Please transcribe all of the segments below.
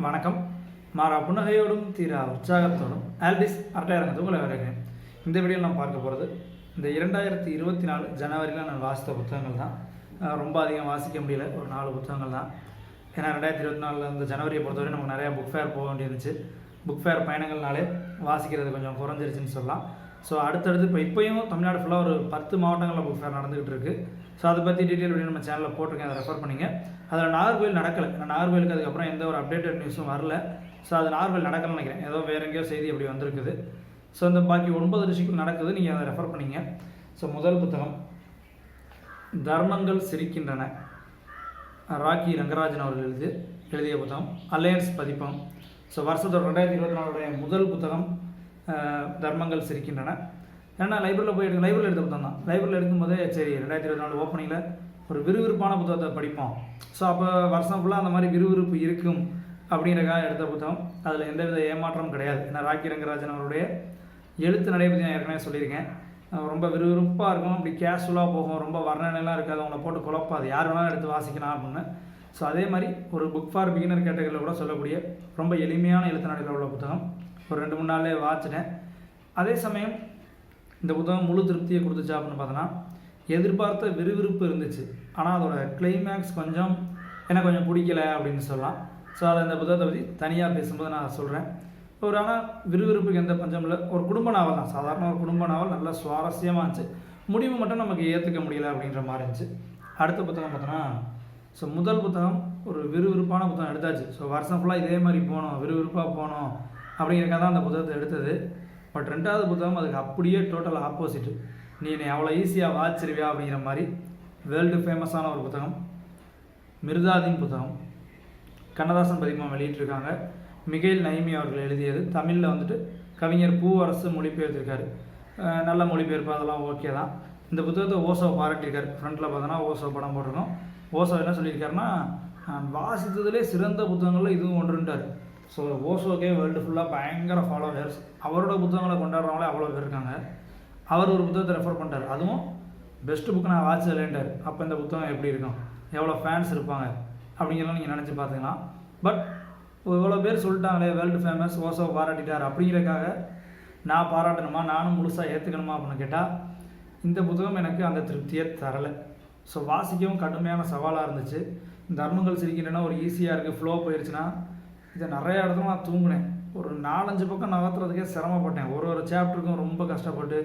வணக்கம். மாறா புன்னகையோடும் தீரா உற்சாகத்தோடும் ஆல்டிஸ் அரட்டையரங்கத்துக்கு உங்களை வரவேற்கிறேன். இந்த வீடியோவில் நான் பார்க்க போகிறது இந்த 2024 ஜனவரியில் நான் வாசித்த புத்தகங்கள் தான். ரொம்ப அதிகம் வாசிக்க முடியல, ஒரு 4 புத்தகங்கள் தான். ஏன்னா 2024 இந்த ஜனவரியை பொறுத்தவரை நமக்கு நிறையா புக் ஃபேர் போக வேண்டியிருந்துச்சு. புக் ஃபேர் பயணங்கள்னாலே வாசிக்கிறது கொஞ்சம் குறைஞ்சிருச்சுன்னு சொல்லலாம். ஸோ அடுத்தடுத்து இப்போயும் தமிழ்நாடு ஃபுல்லாக ஒரு 10 மாவட்டங்களில் புக் ஃபேர் நடந்துகிட்டு இருக்குது. ஸோ அதை பற்றி டீட்டெயில் வீடியோ நம்ம சேனலில் போட்டிருக்கேன், அதை ரெஃபர் பண்ணிங்க. அதில் நாகர்கோவில் நடக்கலை, நான் நாகர்கோவிலுக்கு அதுக்கப்புறம் எந்த ஒரு அப்டேட்டட் நியூஸும் வரல. ஸோ அது நாகர்கோவில் நடக்கலன்னு நினைக்கிறேன், ஏதோ வேறு எங்கேயோ செய்தி அப்படி வந்திருக்குது. ஸோ இந்த பாக்கி 9 டிஸ்ட்ரிக்ட் நடக்குது, நீங்கள் அதை ரெஃபர் பண்ணிங்க. ஸோ முதல் புத்தகம் தர்மங்கள் சிரிக்கின்றன, ராக்கி ரங்கராஜன் அவர்கள் எழுதிய புத்தகம், அலையன்ஸ் பதிப்பகம். ஸோ வருஷத்தோட 2024 முதல் புத்தகம் தர்மங்கள் சிரிக்கின்றன. ஏன்னா லைப்ரரியில் எடுத்த புத்தகம் தான். லைப்ரரியில் எடுக்கும்போதே சரி 2024 ஓப்பனிங்கில் ஒரு விறுவிறுப்பான புத்தகத்தை படிப்போம். ஸோ அப்போ வருஷம் ஃபுல்லாக அந்த மாதிரி விறுவிறுப்பு இருக்கும் அப்படிங்கிறக்காக எடுத்த புத்தகம். அதில் எந்தவித ஏமாற்றமும் கிடையாது. ஏன்னா ராக்கி ரங்கராஜன் அவருடைய எழுத்து நடை பற்றி நான் ஏற்கனவே சொல்லியிருக்கேன். ரொம்ப விறுவிறுப்பாக இருக்கும், அப்படி கேஷுவலாக போகும், ரொம்ப வர்ணனைலாம் இருக்காது, அவங்கள போட்டு குழப்பாது, யார் வேணாலும் எடுத்து வாசிக்கலாம் அப்படின்னு. ஸோ அதே மாதிரி ஒரு புக் ஃபார் பிகினர் கேட்டகரியில் கூட சொல்லக்கூடிய ரொம்ப எளிமையான எழுத்து நடையில் உள்ள புத்தகம். ஒரு 2-3 நாளே வாசிட்டேன். அதே சமயம் இந்த புத்தகம் முழு திருப்தியை கொடுத்துச்சா அப்படின்னு பார்த்தோன்னா, எதிர்பார்த்த விறுவிறுப்பு இருந்துச்சு, ஆனால் அதோட கிளைமேக்ஸ் கொஞ்சம் எனக்கு கொஞ்சம் பிடிக்கலை அப்படின்னு சொல்லலாம். ஸோ அதை இந்த புத்தகத்தை பற்றி தனியாக பேசும்போது நான் சொல்கிறேன். ஆனால் விறுவிறுப்புக்கு எந்த பஞ்சம் இல்லை. ஒரு குடும்ப நாவல் தான், சாதாரண ஒரு குடும்ப நாவல், நல்லா சுவாரஸ்யமாக இருந்துச்சு. முடிவு மட்டும் நமக்கு ஏற்றுக்க முடியல அப்படின்ற மாதிரி இருந்துச்சு. அடுத்த புத்தகம் பார்த்தோன்னா, ஸோ முதல் புத்தகம் ஒரு விறுவிறுப்பான புத்தகம் எடுத்தாச்சு. ஸோ வருஷம் ஃபுல்லாக இதே மாதிரி போகணும், விறுவிறுப்பாக போகணும் அப்படிங்கிறக்காக தான் அந்த புத்தகத்தை எடுத்தது. பட் 2வது புத்தகம் அதுக்கு அப்படியே டோட்டல் ஆப்போசிட்டு. நீ என்னை அவ்வளோ ஈஸியாக வாச்சிருவியா அப்படிங்கிற மாதிரி வேர்ல்டு ஃபேமஸான ஒரு புத்தகம், மிர்தாதின் புத்தகம். கண்ணதாசன் பதிப்பகம் வெளியிட்டிருக்காங்க. மிகைல் நைமி அவர்கள் எழுதியது. தமிழில் கவிஞர் பூவரசு மொழிபெயர்த்திருக்காரு. நல்ல மொழிபெயர்ப்பு, அதெல்லாம் ஓகே தான். இந்த புத்தகத்தை ஓசோ பாராட்டியிருக்காரு. ஃப்ரண்ட்டில் பார்த்தோன்னா ஓசோ படம் போட்டிருக்கோம். ஓசோ என்ன சொல்லியிருக்காருன்னா, நான் வாசித்ததுலேயே சிறந்த புத்தகங்களில் இதுவும் ஒன்றுன்றார். ஸோ ஓசோக்கே வேர்ல்டு ஃபுல்லாக பயங்கர ஃபாலோவர்ஸ், அவரோட புத்தகங்களை கொண்டாடுறவங்களே அவ்வளோ பேர் இருக்காங்க. அவர் ஒரு புத்தகத்தை ரெஃபர் பண்ணிட்டார், அதுவும் பெஸ்ட்டு புக்கு நான் வாட்சலேன்ட்டார். அப்போ இந்த புத்தகம் எப்படி இருக்கும், எவ்வளோ ஃபேன்ஸ் இருப்பாங்க அப்படிங்கிறலாம் நீங்கள் நினச்சி பார்த்துக்கலாம். பட் இவ்வளோ பேர் சொல்லிட்டாங்களே வேர்ல்டு ஃபேமஸ், ஓசோவை பாராட்டிட்டார் அப்படிங்கிறக்காக நான் பாராட்டணுமா, நானும் முழுசாக ஏற்றுக்கணுமா அப்படின்னு கேட்டால் இந்த புத்தகம் எனக்கு அந்த திருப்தியை தரலை. ஸோ வாசிக்கவும் கடுமையான சவாலாக இருந்துச்சு. தர்மங்கள் சிரிக்கின்றன ஒரு ஈஸியாக இருக்குது, ஃப்ளோ போயிடுச்சுன்னா. இதை நிறைய இடத்துல நான் தூங்கினேன். ஒரு 4-5 பக்கம் நகர்த்துறதுக்கே சிரமப்பட்டேன். ஒரு சாப்டருக்கும் ரொம்ப கஷ்டப்பட்டு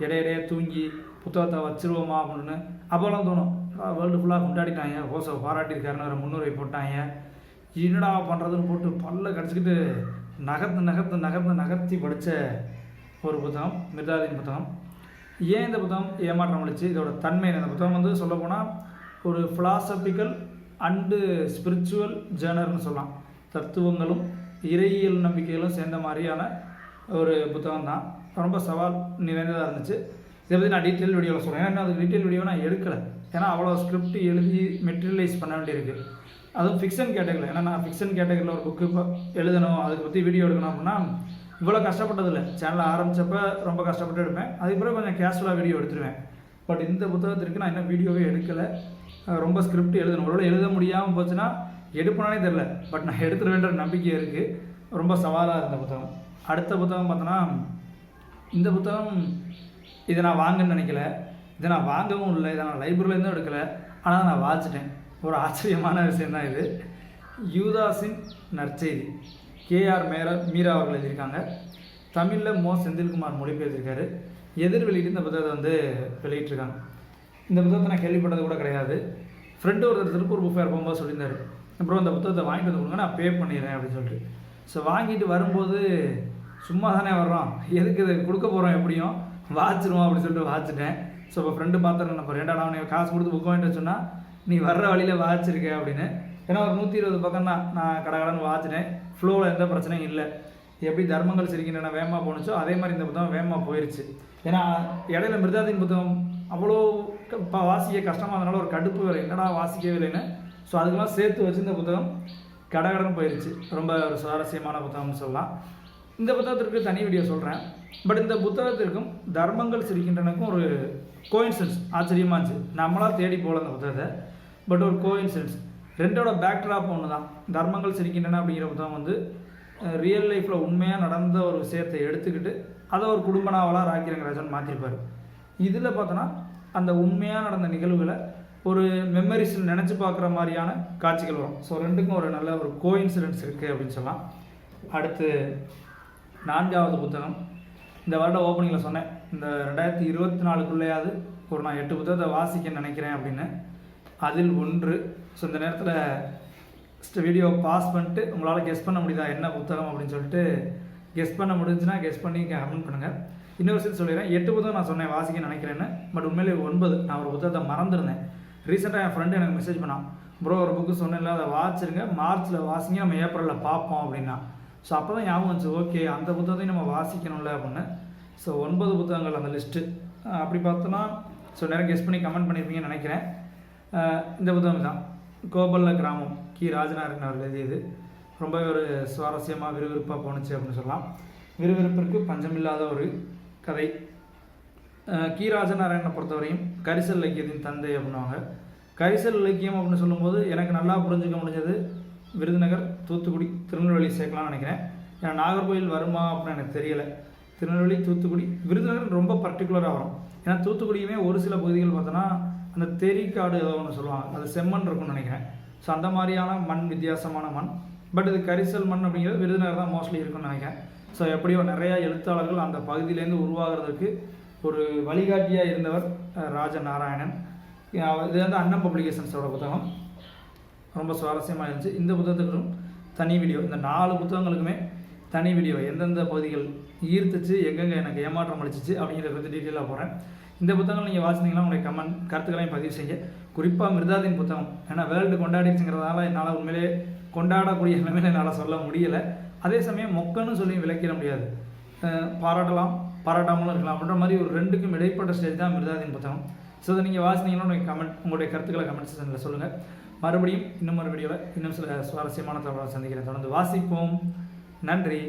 இடையிடையே தூங்கி புத்தகத்தை வச்சிருவோமா அப்படின்னு அப்போல்லாம் தோணும். வேர்ல்டு ஃபுல்லாக கொண்டாடிட்டாங்க, ஓசோ பாராட்டியிருக்காருன்னு ஒரு முன்னுரை போட்டாங்க, என்னடா பண்ணுறதுன்னு போட்டு பல்ல கடிச்சிக்கிட்டு நகர்த்தி படித்த ஒரு புத்தகம் மிர்தாதின் புத்தகம். ஏன் இந்த புத்தகம் ஏமாற்றம் அளிச்சு, இதோட தன்மை இந்த புத்தகம் சொல்லப்போனால் ஒரு ஃபிலாசபிக்கல் அண்டு ஸ்பிரிச்சுவல் ஜேர்னர்னு சொல்லலாம். தத்துவங்களும் இறையியல் நம்பிக்கைகளும் சேர்ந்த மாதிரியான ஒரு புத்தகம் தான். ரொம்ப சவால் நிறைந்ததாக இருந்துச்சு. இதை பற்றி நான் டீட்டெயில் வீடியோவில் சொல்கிறேன். ஏன்னா அது டீட்டெயில் வீடியோ நான் எடுக்கலை, ஏன்னா அவ்வளோ ஸ்கிரிப்ட் எழுதி மெட்டீரியலைஸ் பண்ண வேண்டியிருக்கு. அதுவும் ஃபிக்ஷன் கேட்டகரியில். ஏன்னா நான் ஃபிக்ஷன் கேட்டகரியில் ஒரு புக்கு இப்போ எழுதணும், அதுக்கு பற்றி வீடியோ எடுக்கணும் அப்படின்னா இவ்வளோ கஷ்டப்பட்டதில்லை. சேனலை ஆரம்பித்தப்போ ரொம்ப கஷ்டப்பட்டு எடுப்பேன், அதுக்கப்புறம் கொஞ்சம் கேஷுவலாக வீடியோ எடுத்துருவேன். பட் இந்த புத்தகத்திற்கு நான் இன்னும் வீடியோவே எடுக்கலை. ரொம்ப ஸ்கிரிப்ட் எழுதணும். ஒருவேளை எழுத முடியாமல் போச்சுன்னா எடுப்பனானே தெரில, பட் நான் எடுத்துருவேன்ற நம்பிக்கை இருக்குது. ரொம்ப சவாலாக இருந்த புத்தகம். அடுத்த புத்தகம் பார்த்தோன்னா, இந்த புத்தகம் இதை நான் வாங்கன்னு நினைக்கல, இதை நான் வாங்கவும் இல்லை, இதை நான் லைப்ரரியிலேருந்தும் எடுக்கலை, ஆனால் நான் வாசிட்டேன். ஒரு ஆச்சரியமான விஷயந்தான் இது. யூதாஸின் நற்செய்தி, KR மீரா அவர்கள் எழுதியிருக்காங்க. தமிழில் செந்தில்குமார் மொழிபெயர்த்திருக்காரு. எதிர் வெளியிட்டு இந்த புத்தகத்தை வெளியிட்டிருக்காங்க. இந்த புத்தகத்தை நான் கேள்விப்பட்டது கூட கிடையாது. ஃப்ரெண்டு ஒருத்தர் திருப்பூர் புக் ஃபேர் போகும்போது சொல்லியிருந்தார், அப்புறம் இந்த புத்தகத்தை வாங்கிட்டு வந்து கொடுங்க, நான் பே பண்ணிடுறேன் அப்படின்னு சொல்லிட்டு. ஸோ வாங்கிட்டு வரும்போது சும்மா தானே வர்றோம், எதுக்கு இதை கொடுக்க போகிறோம், எப்படியும் வாச்சிருவோம் அப்படின்னு சொல்லிட்டு வாச்சிட்டேன். ஸோ இப்போ ஃப்ரெண்டு பார்த்துட்டு நான் ரெண்டா நான் காசு கொடுத்து புக் வாங்கிட்டு சொன்னால் நீ வர்ற வழியில் வாச்சிருக்கேன் அப்படின்னு. ஏன்னா ஒரு 120 பக்கம் தான் நான் கடகடன்னு வாச்சிட்டேன். ஃப்ளோவில் எந்த பிரச்சனையும் இல்லை. எப்படி தர்மங்கள் சிரிக்கின்றன வேகமாக போணுச்சோ அதே மாதிரி இந்த புத்தகம் வேகமாக போயிடுச்சு. ஏன்னா இடையில மிர்தாதின் புத்தகம் அவ்வளோ வாசிக்க கஷ்டமாக இருந்தனால ஒரு கடுப்பு வேலை, என்னடா வாசிக்கவே இல்லைன்னு. ஸோ அதுக்கெல்லாம் சேர்த்து வச்சு இந்த புத்தகம் கடகடன்னு போயிடுச்சு. ரொம்ப ஒரு சுவாரஸ்யமான புத்தகம்னு சொல்லலாம். இந்த புத்தகத்திற்கு தனி வீடியோ சொல்கிறேன். பட் இந்த புத்தகத்திற்கும் தர்மங்கள் சிரிக்கின்றனுக்கும் ஒரு கோயின்சிடன்ஸ் ஆச்சரியமாக இருந்துச்சு. நம்மளாக தேடி போகல அந்த புத்தகத்தை, பட் ஒரு கோயின்சிடன்ஸ். ரெண்டோட பேக்ட்ராப் ஒன்று தான். தர்மங்கள் சிரிக்கின்றன அப்படிங்கிற புத்தகம் வந்து ரியல் லைஃப்பில் உண்மையாக நடந்த ஒரு விஷயத்தை எடுத்துக்கிட்டு அதை ஒரு குடும்ப நாவலாக ராக்கி ரங்கராஜன் மாற்றிருப்பார். இதில் பார்த்தோன்னா அந்த உண்மையாக நடந்த நிகழ்வுகளை ஒரு மெமரிஸில் நினச்சி பார்க்குற மாதிரியான காட்சிகள் வரும். ஸோ ரெண்டுக்கும் ஒரு நல்ல ஒரு கோஇன்சிடென்ஸ் இருக்குது அப்படின்னு சொல்லலாம். அடுத்து 4வது புத்தகம், இந்த வருட ஓப்பனிங்கில் சொன்னேன் இந்த 2024க்குள்ளேயாவது ஒரு நான் 8 புத்தகத்தை வாசிக்க நினைக்கிறேன் அப்படின்னு. அதில் ஒன்று. ஸோ இந்த நேரத்தில் வீடியோ பாஸ் பண்ணிட்டு உங்களால் கெஸ் பண்ண முடியுதா என்ன புத்தகம் அப்படின்னு சொல்லிட்டு கெஸ் பண்ண முடிஞ்சுன்னா கெஸ் பண்ணி கமெண்ட் பண்ணுங்கள். இன்னொரு விஷயம் சொல்லிடுறேன், 8 புத்தகம் நான் சொன்னேன் வாசிக்க நினைக்கிறேன்னு. பட் உண்மையிலே 9. நான் ஒரு புத்தகத்தை மறந்துருந்தேன். ரீசெண்டாக என் ஃப்ரெண்டு எனக்கு மெசேஜ் பண்ணான், ப்ரோ ஒரு புக்கு சொன்னேன்ல அதை வாசிச்சிருங்க, மார்ச்சில் வாசிங்க, நம்ம ஏப்ரலில் பார்ப்போம் அப்படின்னா. ஸோ அப்போ தான் ஞாபகம் வந்துச்சு, ஓகே அந்த புத்தகத்தையும் நம்ம வாசிக்கணும்ல அப்படின்னு. ஸோ 9 புத்தகங்கள் அந்த லிஸ்ட்டு. அப்படி பார்த்தோன்னா ஸோ நிறைய கெஸ் பண்ணி கமெண்ட் பண்ணியிருப்பீங்கன்னு நினைக்கிறேன். இந்த புத்தகம் தான் கோபல்ல கிராமம், கி ராஜநாராயணன் அவர்கள் எழுதியது. ரொம்பவே ஒரு சுவாரஸ்யமாக விறுவிறுப்பாக போணுச்சு அப்படின்னு சொல்லலாம். விறுவிறுப்பிற்கு பஞ்சமில்லாத ஒரு கதை. கி ராஜநாராயணனை பொறுத்தவரையும் கரிசல் இலக்கியத்தின் தந்தை அப்படின்வாங்க. கரிசல் இலக்கியம் அப்படின்னு சொல்லும்போது எனக்கு நல்லா புரிஞ்சுக்க முடிஞ்சது விருதுநகர், தூத்துக்குடி, திருநெல்வேலி சேர்க்கலாம்னு நினைக்கிறேன். ஏன்னா நாகர்கோவில் வருமா அப்படின்னு எனக்கு தெரியலை. திருநெல்வேலி, தூத்துக்குடி, விருதுநகர் ரொம்ப பர்டிகுலராக வரும். ஏன்னா தூத்துக்குடியுமே ஒரு சில பகுதிகள் பார்த்தோன்னா அந்த தெறிக்காடு ஏதோ ஒன்று சொல்லுவாங்க, அது செம்மண் இருக்கும்னு நினைக்கிறேன். ஸோ அந்த மாதிரியான மண், வித்தியாசமான மண். பட் இது கரிசல் மண் அப்படிங்கிறது விருதுநகர் தான் மோஸ்ட்லி இருக்குன்னு நினைக்கிறேன். ஸோ எப்படியோ நிறையா எழுத்தாளர்கள் அந்த பகுதியிலேருந்து உருவாகிறதுக்கு ஒரு வழிகாட்டியாக இருந்தவர் ராஜநாராயணன். இது வந்து அன்னம் பப்ளிகேஷன்ஸோட புத்தகம். ரொம்ப சுவாரஸ்யமாக இருந்துச்சு. இந்த புத்தகத்துக்கும் தனி வீடியோ, இந்த 4 புத்தகங்களுக்குமே தனி வீடியோ, எந்தெந்த பகுதிகள் ஈர்த்துச்சு, எங்கெங்கே எனக்கு ஏமாற்றம் அளிச்சிச்சு அப்படிங்கிறத பற்றி டீட்டெயிலாக போகிறேன். இந்த புத்தகங்கள் நீங்கள் வாசிச்சிங்கன்னா உங்களுடைய கருத்துக்களையும் பதிவு செய்ய. குறிப்பாக மிர்தாதின் புத்தகம், ஏன்னா வேர்ல்டு கொண்டாடிச்சுங்கிறதால என்னால் உண்மையிலே கொண்டாடக்கூடிய நிலைமையில என்னால் சொல்ல முடியலை. அதே சமயம் மொக்கன்னு சொல்லி விளக்கிட முடியாது. பாராட்டலாம், பாராட்டாமலும் இருக்கலாம் அப்படின்ற மாதிரி ஒரு 2க்கும் இடைப்பட்ட ஸ்டேஜ் தான் மிர்தாதின் புத்தகம். ஸோ அதை நீங்கள் வாசினீங்கன்னா உங்களுடைய கருத்துக்களை கமெண்ட் செக்ஷனில் சொல்லுங்கள். மறுபடியும் இன்னும் ஒரு வீடியோவில் இன்னும் சில சுவாரஸ்யமான தகவலை சந்திக்கிறேன். தொடர்ந்து வாசிப்போம். நன்றி.